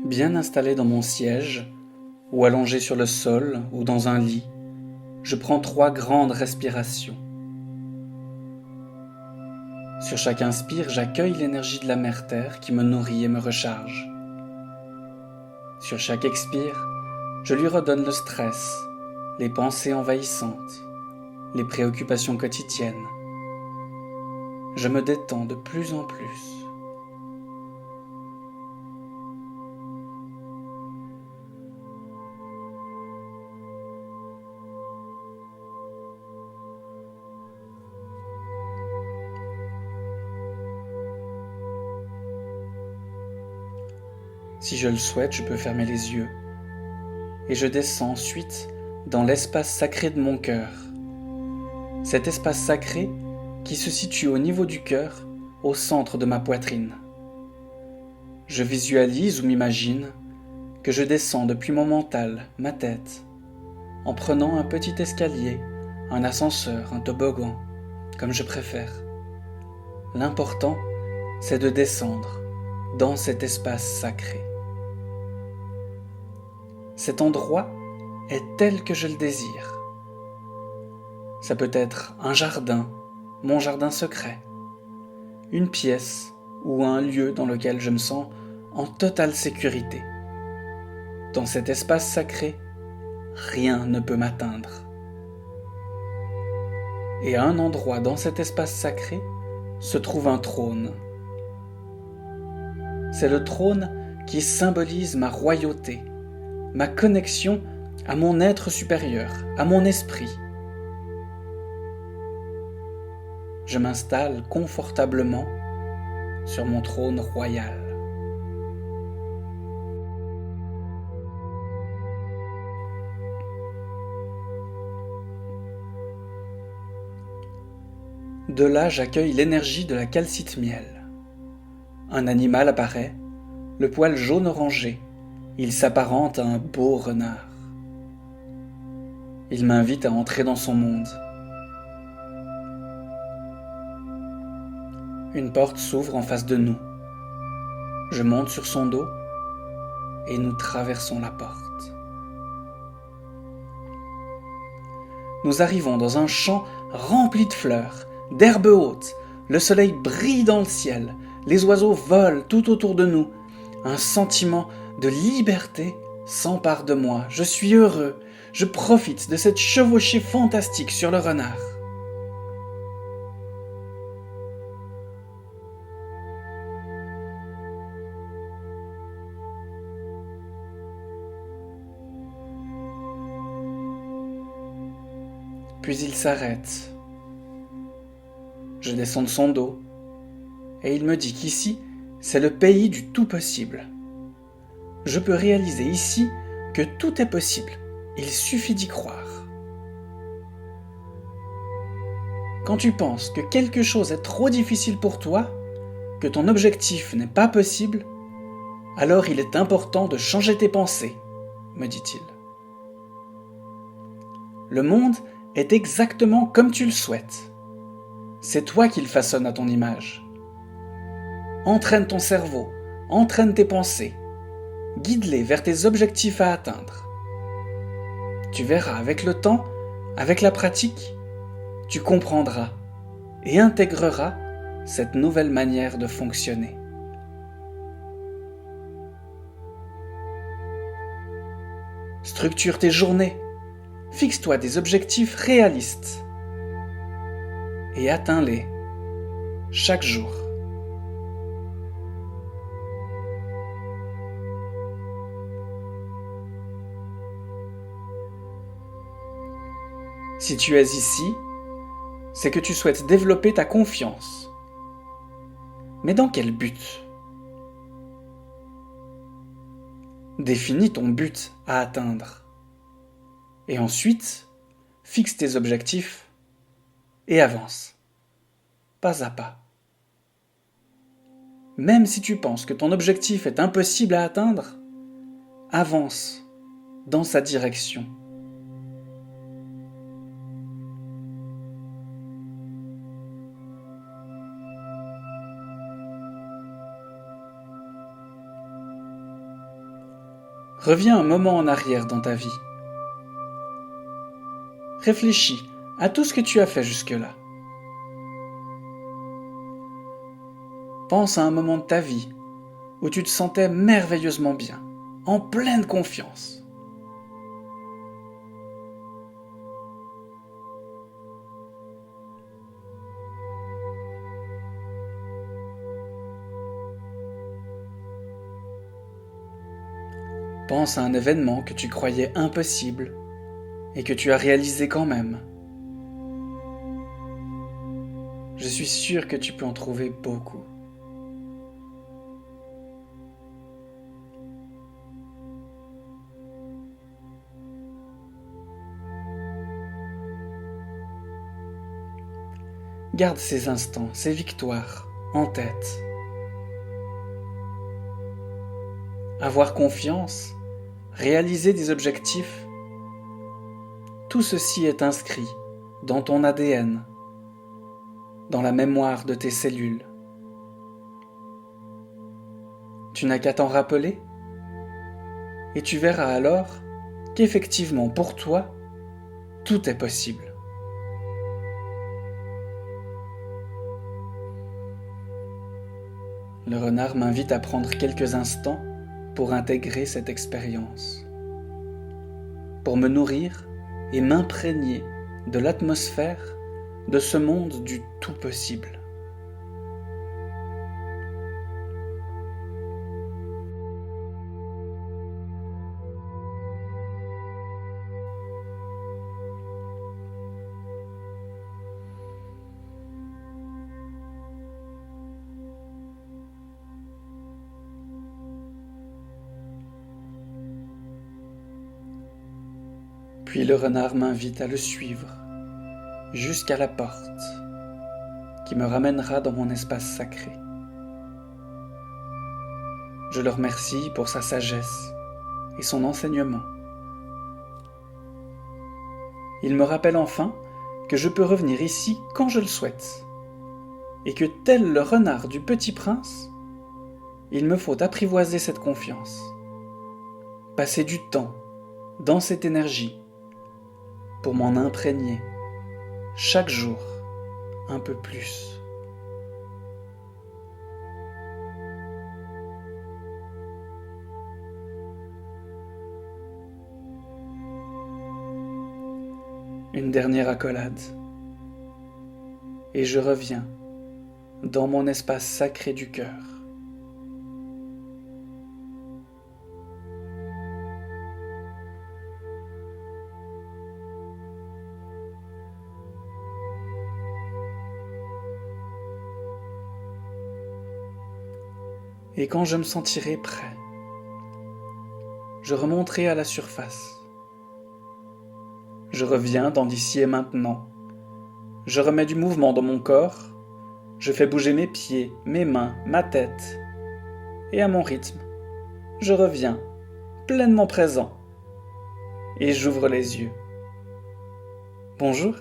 Bien installé dans mon siège, ou allongé sur le sol, ou dans un lit, je prends 3 grandes respirations. Sur chaque inspire, j'accueille l'énergie de la mère Terre qui me nourrit et me recharge. Sur chaque expire, je lui redonne le stress, les pensées envahissantes, les préoccupations quotidiennes. Je me détends de plus en plus. Si je le souhaite, je peux fermer les yeux et je descends ensuite dans l'espace sacré de mon cœur. Cet espace sacré qui se situe au niveau du cœur, au centre de ma poitrine. Je visualise ou m'imagine que je descends depuis mon mental, ma tête, en prenant un petit escalier, un ascenseur, un toboggan, comme je préfère. L'important, c'est de descendre dans cet espace sacré. Cet endroit est tel que je le désire. Ça peut être un jardin, mon jardin secret, une pièce ou un lieu dans lequel je me sens en totale sécurité. Dans cet espace sacré, rien ne peut m'atteindre. Et à un endroit dans cet espace sacré se trouve un trône. C'est le trône qui symbolise ma royauté, ma connexion à mon être supérieur, à mon esprit. Je m'installe confortablement sur mon trône royal. De là, j'accueille l'énergie de la calcite miel. Un animal apparaît, le poil jaune orangé. Il s'apparente à un beau renard. Il m'invite à entrer dans son monde. Une porte s'ouvre en face de nous. Je monte sur son dos et nous traversons la porte. Nous arrivons dans un champ rempli de fleurs, d'herbes hautes. Le soleil brille dans le ciel. Les oiseaux volent tout autour de nous. Un sentiment de liberté s'empare de moi. Je suis heureux. Je profite de cette chevauchée fantastique sur le renard. Puis il s'arrête. Je descends de son dos et il me dit qu'ici, c'est le pays du tout possible. Je peux réaliser ici que tout est possible. Il suffit d'y croire. Quand tu penses que quelque chose est trop difficile pour toi, que ton objectif n'est pas possible, alors il est important de changer tes pensées, me dit-il. Le monde est exactement comme tu le souhaites. C'est toi qui le façonnes à ton image. Entraîne ton cerveau, entraîne tes pensées, guide-les vers tes objectifs à atteindre. Tu verras avec le temps, avec la pratique, tu comprendras et intégreras cette nouvelle manière de fonctionner. Structure tes journées, fixe-toi des objectifs réalistes et atteins-les chaque jour. Si tu es ici, c'est que tu souhaites développer ta confiance. Mais dans quel but ? Définis ton but à atteindre. Et ensuite, fixe tes objectifs et avance, pas à pas. Même si tu penses que ton objectif est impossible à atteindre, avance dans sa direction. Reviens un moment en arrière dans ta vie. Réfléchis à tout ce que tu as fait jusque-là. Pense à un moment de ta vie où tu te sentais merveilleusement bien, en pleine confiance. Pense à un événement que tu croyais impossible et que tu as réalisé quand même. Je suis sûr que tu peux en trouver beaucoup. Garde ces instants, ces victoires en tête. Avoir confiance, réaliser des objectifs, tout ceci est inscrit dans ton ADN, dans la mémoire de tes cellules. Tu n'as qu'à t'en rappeler et tu verras alors qu'effectivement pour toi, tout est possible. Le renard m'invite à prendre quelques instants pour intégrer cette expérience, pour me nourrir et m'imprégner de l'atmosphère de ce monde du tout possible. Puis le renard m'invite à le suivre jusqu'à la porte qui me ramènera dans mon espace sacré. Je le remercie pour sa sagesse et son enseignement. Il me rappelle enfin que je peux revenir ici quand je le souhaite et que tel le renard du Petit Prince, il me faut apprivoiser cette confiance, passer du temps dans cette énergie pour m'en imprégner chaque jour un peu plus. Une dernière accolade et je reviens dans mon espace sacré du cœur. Et quand je me sentirai prêt, je remonterai à la surface. Je reviens dans l'ici et maintenant. Je remets du mouvement dans mon corps. Je fais bouger mes pieds, mes mains, ma tête. Et à mon rythme, je reviens, pleinement présent. Et j'ouvre les yeux. Bonjour.